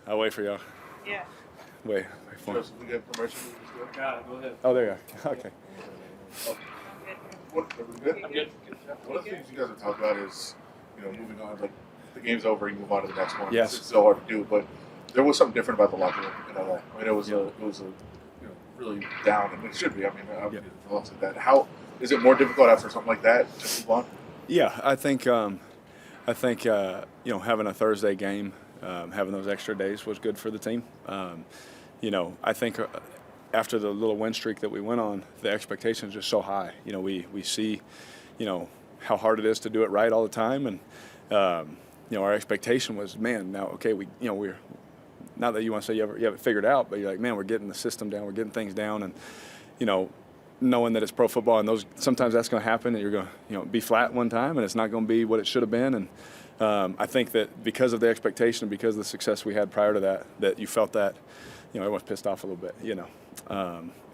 I'll wait for y'all. Yeah. Wait for him. Joseph, we got permission. Got it. Go ahead. Oh, there you are. Okay. What, are we good? I'm good. One of the things you guys have talked about is, moving on. Like the game's over, you move on to the next one. Yes. It's so hard to do, but there was something different about the locker room in LA. I mean, it was a really down, and it should be. I mean, obviously, the loss of that. How is it more difficult after something like that to move on? Yeah, I think having a Thursday game, having those extra days was good for the team. I think after the little win streak that we went on, the expectations are just so high. We see, how hard it is to do it right all the time, and our expectation was, man, now okay, we're not that you want to say you have it figured out, but you're like, man, we're getting the system down, we're getting things down, and knowing that it's pro football, and sometimes that's going to happen, and you're going to be flat one time, and it's not going to be what it should have been. And I think that because of the expectation, because of the success we had prior to that you felt that everyone's pissed off a little bit,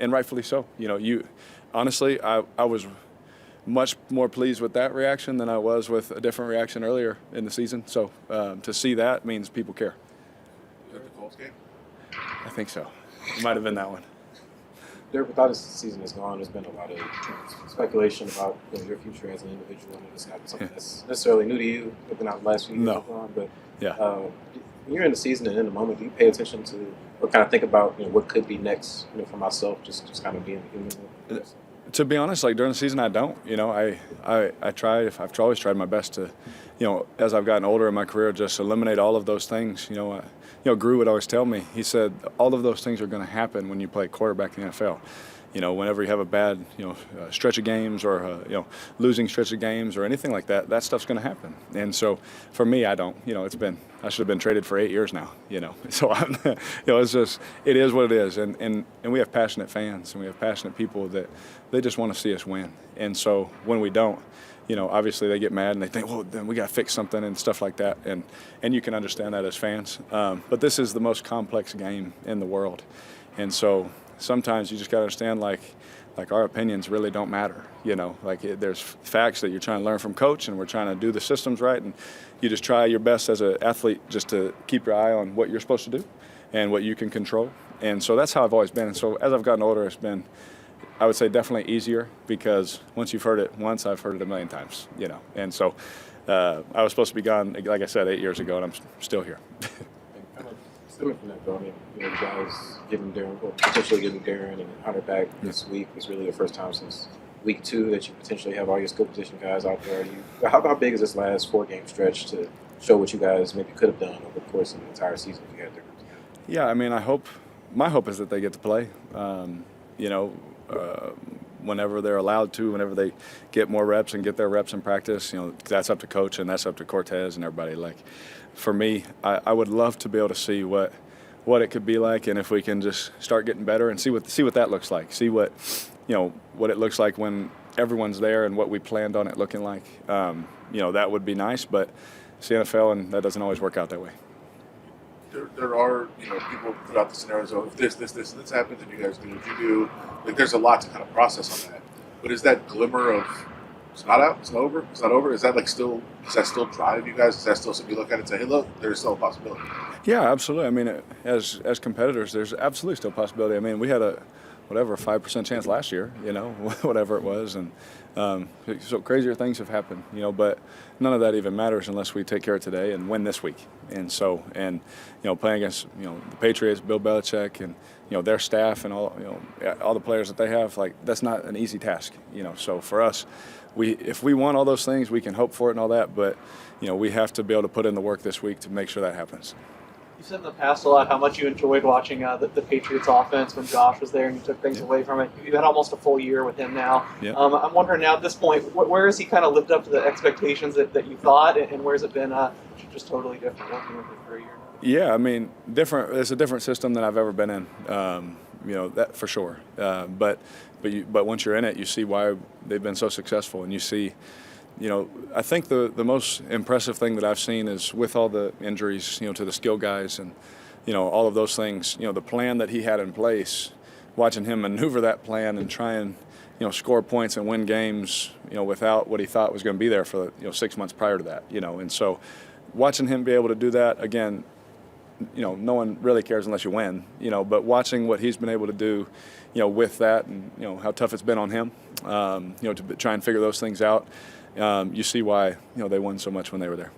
and rightfully so. Honestly, I was much more pleased with that reaction than I was with a different reaction earlier in the season. So to see that means people care. Is that the Colts game? I think so. It might have been that one. Derek, without this season is gone, there's been a lot of speculation about your future as an individual. And it's not something that's necessarily new to you, looking out the last few years. No. But Yeah. When you're in the season and in the moment, do you pay attention to or kind of think about what could be next? For myself, just kind of being a human. To be honest, like during the season, I don't. I've always tried my best to, as I've gotten older in my career, just eliminate all of those things. Gru would always tell me, he said, all of those things are going to happen when you play quarterback in the NFL. Whenever you have a bad, stretch of games or, losing stretch of games or anything like that, that stuff's going to happen. And so for me, I don't. I should have been traded for 8 years now, So, it's just, it is what it is. And we have passionate fans and we have passionate people that they just want to see us win. And so when we don't, obviously they get mad and they think, well, then we got to fix something and stuff like that. And you can understand that as fans. But this is the most complex game in the world. And so sometimes you just got to understand, like our opinions really don't matter. There's facts that you're trying to learn from coach, and we're trying to do the systems right. And you just try your best as an athlete just to keep your eye on what you're supposed to do and what you can control. And so that's how I've always been. And so as I've gotten older, it's been, I would say, definitely easier, because once you've heard it once, I've heard it a million times, And so I was supposed to be gone, like I said, 8 years ago, and I'm still here. Stemming from that, though, you guys potentially getting Darren and Hunter back this week was really the first time since week 2 that you potentially have all your skill position guys out there. How big is this last 4-game stretch to show what you guys maybe could have done over the course of the entire season if you had their group together? Yeah, I mean, my hope is that they get to play. Whenever they're allowed to, whenever they get more reps and get their reps in practice, that's up to coach and that's up to Cortez and everybody. Like, for me, I would love to be able to see what it could be like, and if we can just start getting better and see what that looks like. See what it looks like when everyone's there and what we planned on it looking like. That would be nice, but it's the NFL and that doesn't always work out that way. There are, people put out the scenarios of if this happens and you guys do what you do. Like, there's a lot to kind of process on that. But is that glimmer of it's not out, it's not over, is that does that still drive you guys? Is that still something you look at and say, hey, look, there's still a possibility? Yeah, absolutely. I mean, as competitors, there's absolutely still a possibility. I mean, we had a 5% chance last year, whatever it was. And so crazier things have happened, but none of that even matters unless we take care of today and win this week. And so, playing against, the Patriots, Bill Belichick, and, their staff and all the players that they have, like, that's not an easy task, So for us, if we want all those things, we can hope for it and all that, but, we have to be able to put in the work this week to make sure that happens. You said in the past a lot how much you enjoyed watching the Patriots offense when Josh was there and you took things away from it. You've had almost a full year with him now. Yeah. I'm wondering now at this point, where has he kind of lived up to the expectations that you thought, and where has it been just totally different working with him for a year? Yeah, I mean, different. It's a different system than I've ever been in. That for sure. But once you're in it, you see why they've been so successful, and you see. I think the most impressive thing that I've seen is with all the injuries, to the skill guys and, all of those things, the plan that he had in place, watching him maneuver that plan and try and, score points and win games, without what he thought was going to be there for, 6 months prior to that, And so watching him be able to do that, again, no one really cares unless you win, but watching what he's been able to do, with that and, how tough it's been on him, to try and figure those things out, you see why, they won so much when they were there.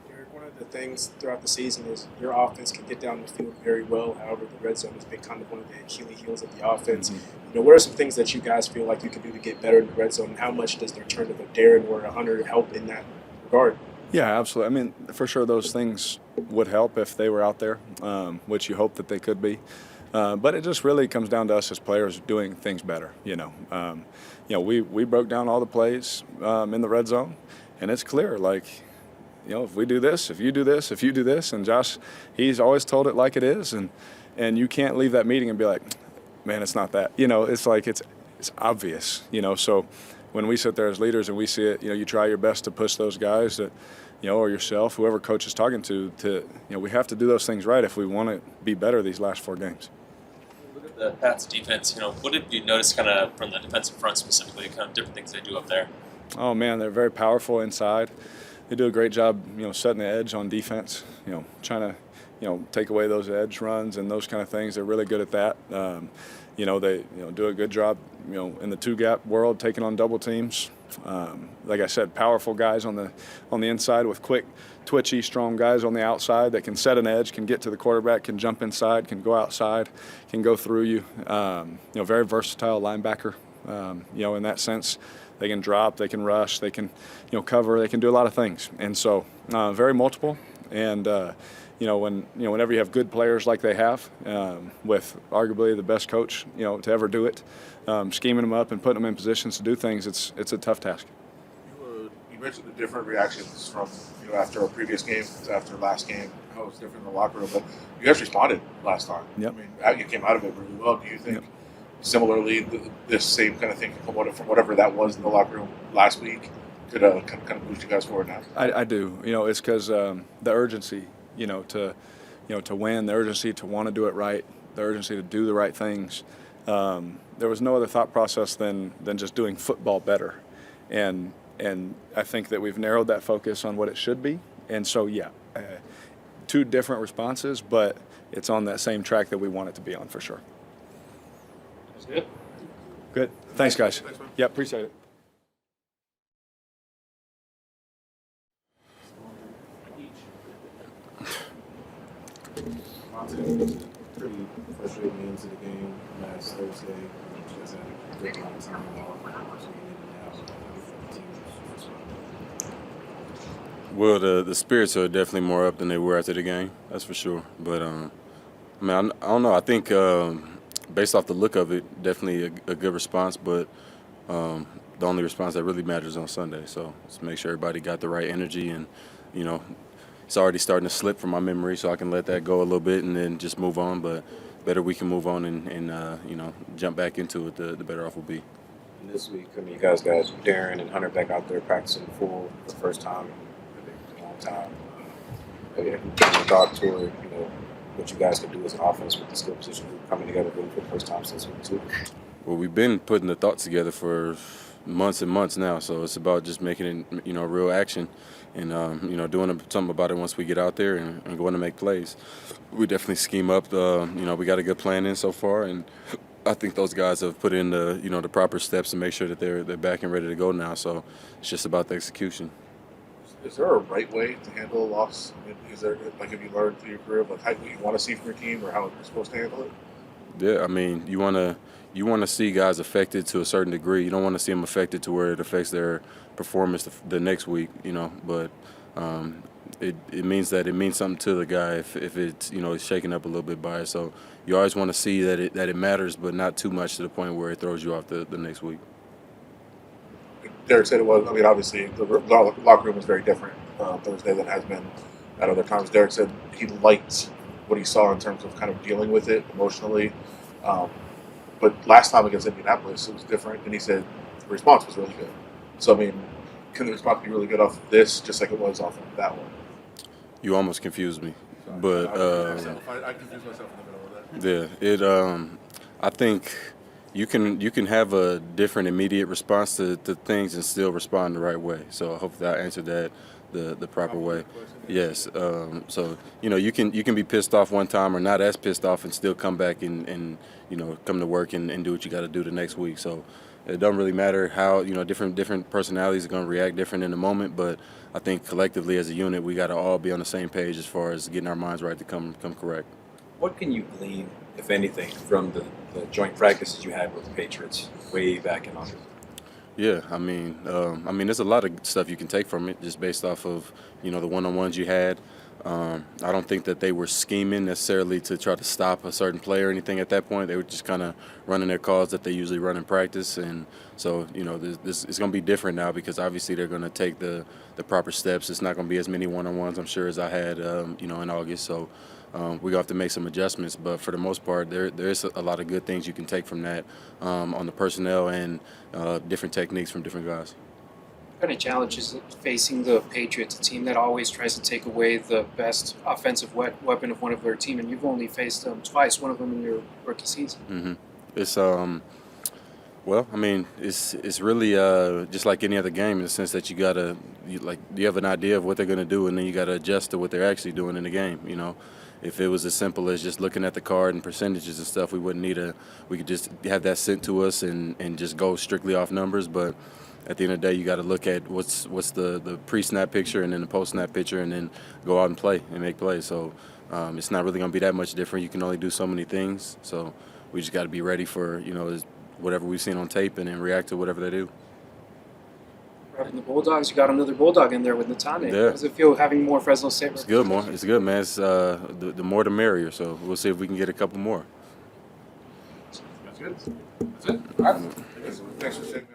Derek, one of the things throughout the season is your offense can get down the field very well. However, the red zone has been kind of one of the Achilles heels of the offense. Mm-hmm. What are some things that you guys feel like you can do to get better in the red zone? And how much does the return of a Darren or a Hunter help in that regard? Yeah, absolutely. I mean, for sure those things would help if they were out there, which you hope that they could be. But it just really comes down to us as players doing things better. We broke down all the plays in the red zone, and it's clear, if we do this, if you do this, if you do this, and Josh, he's always told it like it is, and you can't leave that meeting and be like, man, it's not that. It's like it's obvious. So when we sit there as leaders and we see it, you try your best to push those guys that, or yourself, whoever coach is talking to, we have to do those things right if we want to be better these last 4 games. Look at the Pats defense. What did you notice kind of from the defensive front specifically, kind of different things they do up there? Oh, man, they're very powerful inside. They do a great job, setting the edge on defense, trying to, take away those edge runs and those kind of things. They're really good at that. They do a good job, in the 2-gap world, taking on double teams. Like I said, powerful guys on the inside with quick, twitchy, strong guys on the outside that can set an edge, can get to the quarterback, can jump inside, can go outside, can go through you. Very versatile linebacker. In that sense, they can drop, they can rush, they can, cover, they can do a lot of things. And so, very multiple. And whenever you have good players like they have, with arguably the best coach, to ever do it, scheming them up and putting them in positions to do things, it's a tough task. You mentioned the different reactions from after a previous game to after last game, how it was different in the locker room, but you guys responded last time. Yep. I mean, you came out of it really well. Do you think similarly this same kind of thing from whatever that was in the locker room last week could kind of boost you guys forward now? I do. It's because the urgency, to win, the urgency to want to do it right, the urgency to do the right things. There was no other thought process than just doing football better, and I think that we've narrowed that focus on what it should be. And so, 2 different responses, but it's on that same track that we want it to be on for sure. That's good. Good. Thanks, guys. Thanks, man. Yeah, appreciate it. Pretty frustrating end to the game last Thursday. You guys had a great amount of time off. Well, the spirits are definitely more up than they were after the game. That's for sure. But I don't know. I think based off the look of it, definitely a good response. But the only response that really matters on Sunday. So let's make sure everybody got the right energy, and it's already starting to slip from my memory, so I can let that go a little bit and then just move on. But better we can move on and jump back into it, the better off we'll be. And this week, you guys got Darren and Hunter back out there practicing full for the first time in a long time. Have you given a thought toward what you guys can do as an offense with the skill position group coming together really for the first time since week 2? Well, we've been putting the thoughts together for months and months now, so it's about just making it, real action, and doing something about it once we get out there and going to make plays. We definitely scheme up. We got a good plan in so far, and I think those guys have put in the proper steps to make sure that they're back and ready to go now. So it's just about the execution. Is there a right way to handle a loss? I mean, is there, have you learned through your career what you want to see from your team or how you're supposed to handle it? Yeah, I mean, you want to see guys affected to a certain degree. You don't want to see them affected to where it affects their performance the next week, But it means something to the guy if it's it's shaken up a little bit by it. So you always want to see that it matters, but not too much to the point where it throws you off the next week. Derek said it was. I mean, obviously the locker room was very different Thursday than it has been at other times. Derek said he liked what he saw in terms of kind of dealing with it emotionally. But last time against Indianapolis, it was different, and he said the response was really good. So, I mean, can the response be really good off of this, just like it was off of that one? You almost confused me, but I confused myself in the middle of that. yeah, I think you can have a different immediate response to things and still respond the right way. So I hope that answered that. the proper way. Yes. So you can be pissed off one time or not as pissed off and still come back and come to work and do what you got to do the next week. So it doesn't really matter how different personalities are going to react different in the moment, but I think collectively as a unit we got to all be on the same page as far as getting our minds right to come correct. What can you glean, if anything, from the joint practices you had with the Patriots way back in August? Yeah, I mean, there's a lot of stuff you can take from it just based off of the one-on-ones you had. I don't think that they were scheming necessarily to try to stop a certain player or anything at that point. They were just kind of running their calls that they usually run in practice, and so this is going to be different now because obviously they're going to take the proper steps. It's not going to be as many one-on-ones, I'm sure, as I had in August. So we're going to have to make some adjustments, but for the most part, there is a lot of good things you can take from that on the personnel and different techniques from different guys. What kind of challenge is it facing the Patriots, a team that always tries to take away the best offensive weapon of one of their team, and you've only faced them twice, one of them in your rookie season? Mm-hmm. It's well, I mean, it's really just like any other game in the sense that you have an idea of what they're going to do, and then you got to adjust to what they're actually doing in the game. If it was as simple as just looking at the card and percentages and stuff, we could just have that sent to us and just go strictly off numbers. But at the end of the day, you got to look at what's the pre-snap picture and then the post-snap picture, and then go out and play and make plays. So it's not really going to be that much different. You can only do so many things. So we just got to be ready for whatever we've seen on tape and then react to whatever they do. And the Bulldogs, you got another Bulldog in there with Natane. Yeah. How does it feel having more Fresno State? It's good, man. It's good, man. It's the more the merrier. So we'll see if we can get a couple more. That's good. That's it. All right. Thanks for sitting.